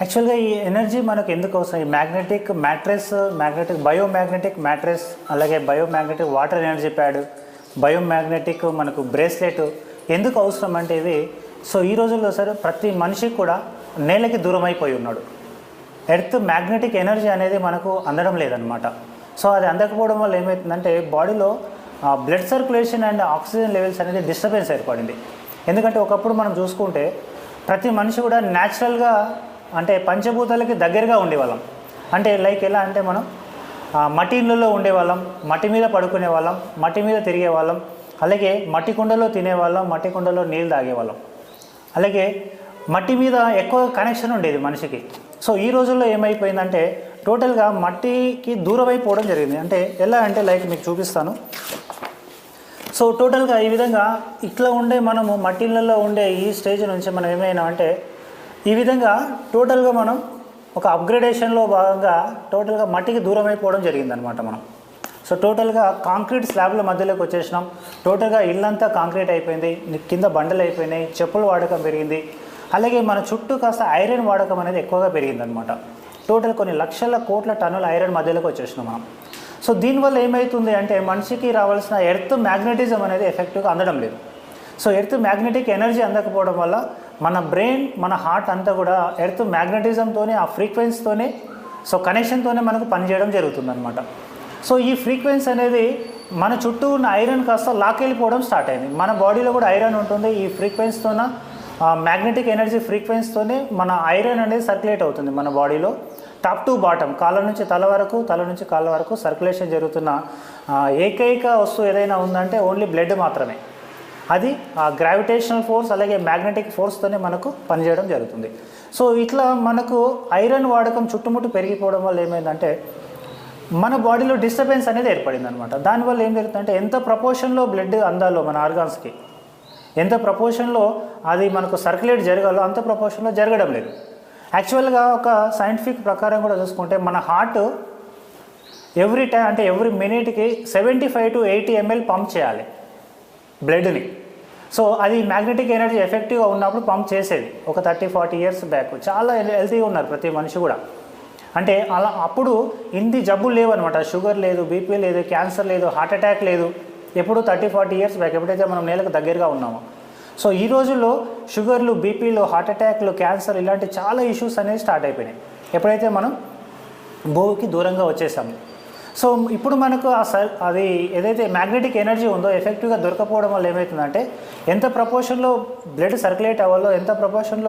యాక్చువల్గా ఈ ఎనర్జీ మనకు ఎందుకు అవసరం? ఈ మ్యాగ్నెటిక్ మ్యాట్రెస్, బయోమ్యాగ్నెటిక్ మ్యాట్రెస్, అలాగే బయోమ్యాగ్నెటిక్ వాటర్ ఎనర్జీ ప్యాడ్, బయోమ్యాగ్నెటిక్ మనకు బ్రేస్లెట్ ఎందుకు అవసరం అంటే ఇవి ఈ రోజుల్లో సార్ ప్రతి మనిషికి కూడా నేలకి దూరం అయిపోయి ఉన్నాడు. ఎర్త్ మ్యాగ్నెటిక్ ఎనర్జీ అనేది మనకు అందడం లేదనమాట. అది అందకపోవడం వల్ల ఏమవుతుందంటే బాడీలో blood circulation and oxygen levels అనేది డిస్టర్బెన్స్ ఏర్పడింది. ఎందుకంటే ఒకప్పుడు మనం చూసుకుంటే ప్రతి మనిషి కూడా న్యాచురల్గా అంటే పంచభూతాలకి దగ్గరగా ఉండేవాళ్ళం. అంటే లైక్ ఎలా అంటే మనం మట్టి ఇళ్ళల్లో ఉండేవాళ్ళం, మట్టి మీద పడుకునే వాళ్ళం, మట్టి మీద తిరిగే వాళ్ళం, అలాగే మట్టి కుండలో తినేవాళ్ళం, మట్టి కుండలో నీళ్ళు తాగేవాళ్ళం, అలాగే మట్టి మీద ఎక్కువ కనెక్షన్ ఉండేది మనిషికి. ఈ రోజుల్లో ఏమైపోయిందంటే టోటల్గా మట్టికి దూరం అయిపోవడం జరిగింది. అంటే ఎలా అంటే లైక్ మీకు చూపిస్తాను. టోటల్గా ఈ విధంగా ఇట్లా ఉండే మనము మట్టిళ్ళల్లో ఉండే ఈ స్టేజ్ నుంచి మనం ఏమైనా అంటే ఈ విధంగా టోటల్గా మనం ఒక అప్గ్రేడేషన్లో భాగంగా టోటల్గా మట్టికి దూరం అయిపోవడం జరిగిందనమాట మనం. టోటల్గా కాంక్రీట్ స్లాబ్ల మధ్యలోకి వచ్చేసినాం. టోటల్గా ఇల్లంతా కాంక్రీట్ అయిపోయింది, కింద బండలు అయిపోయినాయి, చెప్పుల వాడకం పెరిగింది, అలాగే మన చుట్టూ కాస్త ఐరన్ వాడకం అనేది ఎక్కువగా పెరిగిందనమాట. టోటల్ కొన్ని లక్షల కోట్ల టన్నుల ఐరన్ మధ్యలోకి వచ్చేసినాం మనం. దీనివల్ల ఏమవుతుంది అంటే మనిషికి రావాల్సిన ఎర్త్ మ్యాగ్నెటిజం అనేది ఎఫెక్టివ్గా అందడం లేదు. ఎర్త్ మ్యాగ్నెటిక్ ఎనర్జీ అందకపోవడం వల్ల మన బ్రెయిన్, మన హార్ట్ అంతా కూడా ఎర్త్ మ్యాగ్నెటిజంతోనే, ఆ ఫ్రీక్వెన్సీతోనే కనెక్షన్తోనే మనకు పనిచేయడం జరుగుతుందన్నమాట. ఈ ఫ్రీక్వెన్సీ అనేది మన చుట్టూ ఉన్న ఐరన్ కాస్త లాకెళ్ళిపోవడం స్టార్ట్ అయింది. మన బాడీలో కూడా ఐరన్ ఉంటుంది. ఈ ఫ్రీక్వెన్సీతోన మ్యాగ్నెటిక్ ఎనర్జీ ఫ్రీక్వెన్సీతోనే మన ఐరన్ అనేది సర్క్యులేట్ అవుతుంది మన బాడీలో. టాప్ టు బాటమ్, కాళ్ళ నుంచి తల వరకు, తల నుంచి కాళ్ళ వరకు సర్క్యులేషన్ జరుగుతున్న ఏకైక వస్తువు ఏదైనా ఉందంటే ఓన్లీ బ్లడ్ మాత్రమే. అది ఆ గ్రావిటేషనల్ ఫోర్స్ అలాగే మ్యాగ్నెటిక్ ఫోర్స్తోనే మనకు పనిచేయడం జరుగుతుంది. ఇట్లా మనకు ఐరన్ వాడకం చుట్టుముట్టు పెరిగిపోవడం వల్ల ఏమైందంటే మన బాడీలో డిస్టర్బెన్స్ అనేది ఏర్పడింది అనమాట. దానివల్ల ఏం జరుగుతుందంటే ఎంత ప్రపోర్షన్లో బ్లడ్ అందాలో మన ఆర్గాన్స్కి, ఎంత ప్రపోర్షన్లో అది మనకు సర్క్యులేట్ జరగాలో అంత ప్రపోర్షన్లో జరగడం లేదు. యాక్చువల్గా ఒక సైంటిఫిక్ ప్రకారం కూడా చూసుకుంటే మన హార్ట్ ఎవ్రీ మినిట్కి 75 to 80 ml పంప్ చేయాలి బ్లడ్ని. అది మ్యాగ్నెటిక్ ఎనర్జీ ఎఫెక్టివ్గా ఉన్నప్పుడు పంప్ చేసేది ఒక 30-40 years బ్యాక్. చాలా హెల్తీగా ఉన్నారు ప్రతి మనిషి కూడా. అంటే అలా అప్పుడు ఇన్ని జబ్బులు లేవు అనమాట. షుగర్ లేదు, బీపీ లేదు, క్యాన్సర్ లేదు, హార్ట్ అటాక్ లేదు. ఎప్పుడు 30-40 years బ్యాక్ ఎప్పుడైతే మనం నేలకు దగ్గరగా ఉన్నామో. ఈ రోజుల్లో షుగర్లు, బీపీలు, హార్ట్ అటాక్లు, క్యాన్సర్ ఇలాంటి చాలా ఇష్యూస్ అనేవి స్టార్ట్ అయిపోయినాయి ఎప్పుడైతే మనం భూమికి దూరంగా వచ్చేసాము. ఇప్పుడు మనకు అది ఏదైతే మ్యాగ్నెటిక్ ఎనర్జీ ఉందో ఎఫెక్టివ్గా దొరకపోవడం వల్ల ఏమవుతుందంటే ఎంత ప్రపోర్షన్లో బ్లడ్ సర్క్యులేట్ అవ్వాలో, ఎంత ప్రపోర్షన్లో